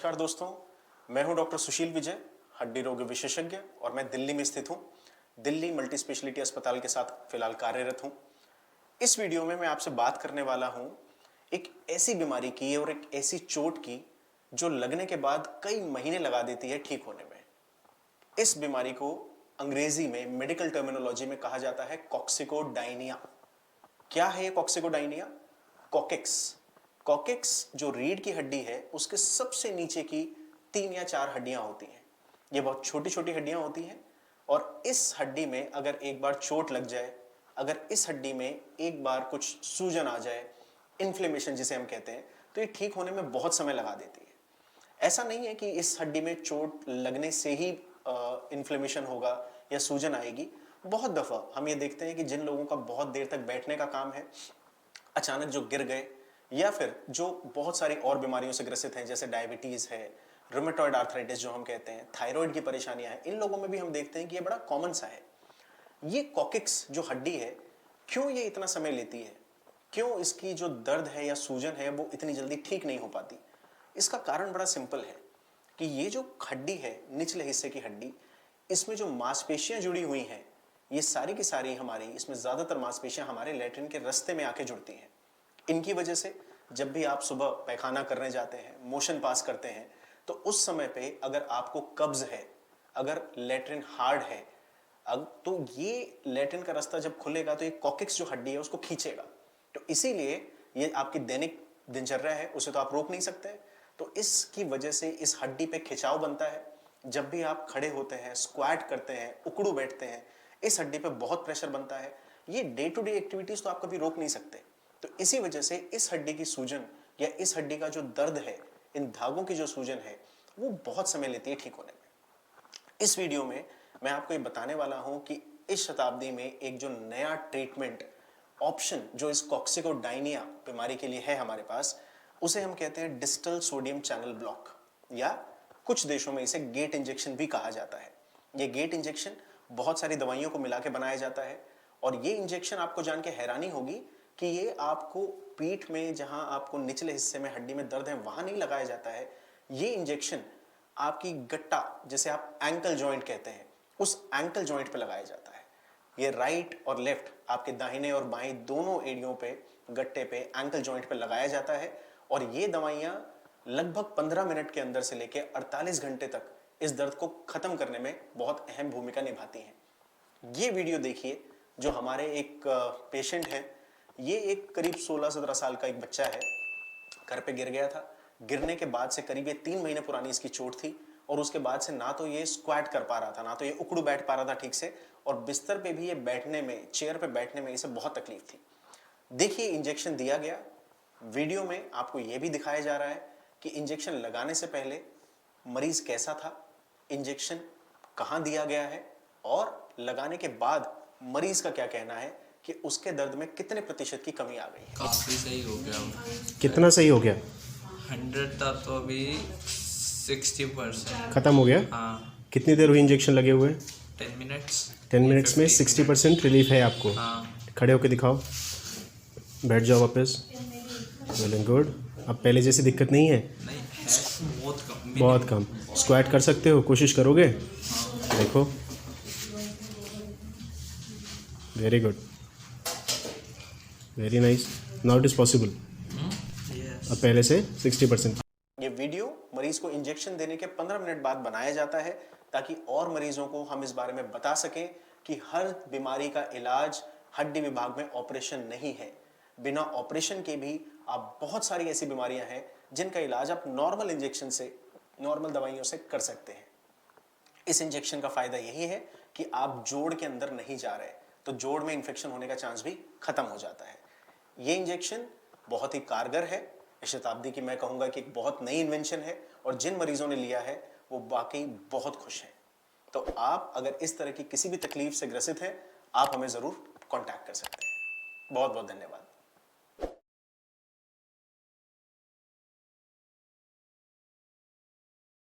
नमस्कार दोस्तों, मैं हूं डॉक्टर सुशील विजय, हड्डी रोग विशेषज्ञ और मैं दिल्ली में स्थित हूं। दिल्ली मल्टी स्पेशलिटी अस्पताल के साथ फिलहाल कार्यरत हूं। इस वीडियो में मैं आपसे बात करने वाला हूं एक ऐसी बीमारी की और एक ऐसी चोट की जो लगने के बाद कई महीने लगा देती है ठीक होने में। इस बीमारी को अंग्रेजी में मेडिकल टर्मिनोलॉजी में कहा जाता है कॉक्सिकोडाइनिया। क्या है ये कॉक्सिकोडाइनिया? कॉकेक्स। कॉकेक्स जो रीढ़ की हड्डी है उसके सबसे नीचे की 3 या 4 हड्डियां होती हैं। ये बहुत छोटी छोटी हड्डियां होती हैं और इस हड्डी में अगर एक बार चोट लग जाए, अगर इस हड्डी में एक बार कुछ सूजन आ जाए, इन्फ्लेमेशन जिसे हम कहते हैं, तो ये ठीक होने में बहुत समय लगा देती है। ऐसा नहीं है कि इस हड्डी में चोट लगने से ही इन्फ्लेमेशन होगा या सूजन आएगी। बहुत दफा हम ये देखते हैं कि जिन लोगों का बहुत देर तक बैठने का काम है, अचानक जो गिर गए या फिर जो बहुत सारी और बीमारियों से ग्रसित हैं, जैसे डायबिटीज है, रूमेटॉइड आर्थराइटिस जो हम कहते हैं, थायराइड की परेशानियां हैं, इन लोगों में भी हम देखते हैं कि ये बड़ा कॉमन सा है। ये कॉकेक्स जो हड्डी है, क्यों ये इतना समय लेती है, क्यों इसकी जो दर्द है या सूजन है वो इतनी जल्दी ठीक नहीं हो पाती? इसका कारण बड़ा सिंपल है कि ये जो हड्डी है, निचले हिस्से की हड्डी, इसमें जो मांसपेशियां जुड़ी हुई हैं, ये सारी की सारी हमारी, इसमें ज्यादातर मांसपेशियां हमारे लैट्रिन के रास्ते में आके जुड़ती हैं। इनकी वजह से जब भी आप सुबह पैखाना करने जाते हैं, मोशन पास करते हैं, तो उस समय पे अगर आपको कब्ज है, अगर लैट्रिन हार्ड है, तो ये लैट्रिन का रास्ता जब खुलेगा तो ये कॉकेक्स जो हड्डी है उसको खींचेगा। तो इसीलिए ये आपकी दैनिक दिनचर्या है, उसे तो आप रोक नहीं सकते। तो इसकी वजह से इस हड्डी पे खिंचाव बनता है। जब भी आप खड़े होते हैं, स्क्वाट करते हैं, उकड़ू बैठते हैं, इस हड्डी पे बहुत प्रेशर बनता है। ये डे टू डे एक्टिविटीज तो आप कभी रोक नहीं सकते। तो इसी वजह से इस हड्डी की सूजन या इस हड्डी का जो दर्द है, इन धागों की जो सूजन है, वो बहुत समय लेती है ठीक होने में। इस वीडियो में मैं आपको ये बताने वाला हूं कि इस शताब्दी में एक जो नया ट्रीटमेंट ऑप्शन जो इस कॉक्सिकोडाइनिया बीमारी के लिए है हमारे पास, उसे हम कहते हैं डिस्टल सोडियम चैनल ब्लॉक, या कुछ देशों में इसे गेट इंजेक्शन भी कहा जाता है। ये गेट इंजेक्शन बहुत सारी दवाइयों को मिला के बनाया जाता है और ये इंजेक्शन आपको जान के हैरानी होगी कि ये आपको पीठ में, जहां आपको निचले हिस्से में हड्डी में दर्द है, वहां नहीं लगाया जाता है। ये इंजेक्शन आपकी गट्टा, जिसे आप एंकल जॉइंट कहते हैं, उस एंकल जॉइंट पे लगाया जाता है। ये राइट और लेफ्ट, आपके दाहिने और बाएं दोनों एरियो पे, गट्टे पे, एंकल जॉइंट पे लगाया जाता है और ये दवाइयां लगभग 15 मिनट के अंदर से लेकर 48 घंटे तक इस दर्द को खत्म करने में बहुत अहम भूमिका निभाती हैं। ये वीडियो देखिए जो हमारे एक पेशेंट है। ये एक करीब 16-17 साल का एक बच्चा है, घर पे गिर गया था। गिरने के बाद से करीब ये 3 महीने पुरानी इसकी चोट थी और उसके बाद से ना तो ये स्क्वाट कर पा रहा था, ना तो ये उकड़ू बैठ पा रहा था ठीक से, और बिस्तर पे भी ये बैठने में, चेयर पे बैठने में इसे बहुत तकलीफ थी। देखिए इंजेक्शन दिया गया। वीडियो में आपको यह भी दिखाया जा रहा है कि इंजेक्शन लगाने से पहले मरीज कैसा था, इंजेक्शन कहां दिया गया है और लगाने के बाद मरीज का क्या कहना है कि उसके दर्द में कितने प्रतिशत की कमी आ गई है। काफ़ी सही हो गया। कितना सही हो गया? 100 था तो अभी 60%। खत्म हो गया? हाँ। कितनी देर हुई इंजेक्शन लगे हुए? 10 मिनट्स। 10 मिनट्स में 60% रिलीफ है आपको? हाँ। खड़े होकर दिखाओ, बैठ जाओ वापस। Well and good. अब पहले जैसी दिक्कत नहीं है? नहीं है, बहुत कम। बहुत कम। स्क्वाट कर सकते हो? कोशिश करोगे? देखो, very good, very nice. Now it is possible. अब पहले से 60%। ये वीडियो मरीज को इंजेक्शन देने के 15 मिनट बाद बनाया जाता है ताकि और मरीजों को हम इस बारे में बता सकें कि हर बीमारी का इलाज हड्डी विभाग में ऑपरेशन नहीं है। बिना ऑपरेशन के भी आप बहुत सारी ऐसी बीमारियां हैं जिनका इलाज आप नॉर्मल इंजेक्शन से, नॉर्मल दवाइयों से कर सकते हैं। इस इंजेक्शन का फायदा यही है कि आप जोड़ के अंदर नहीं जा रहे, तो जोड़ में इंफेक्शन होने का चांस भी खत्म हो जाता है। ये इंजेक्शन बहुत ही कारगर है। इस शताब्दी की मैं कहूंगा कि एक बहुत नई इन्वेंशन है और जिन मरीजों ने लिया है वो वाकई बहुत खुश हैं। तो आप अगर इस तरह की किसी भी तकलीफ से ग्रसित हैं, आप हमें जरूर कांटेक्ट कर सकते हैं। बहुत बहुत धन्यवाद।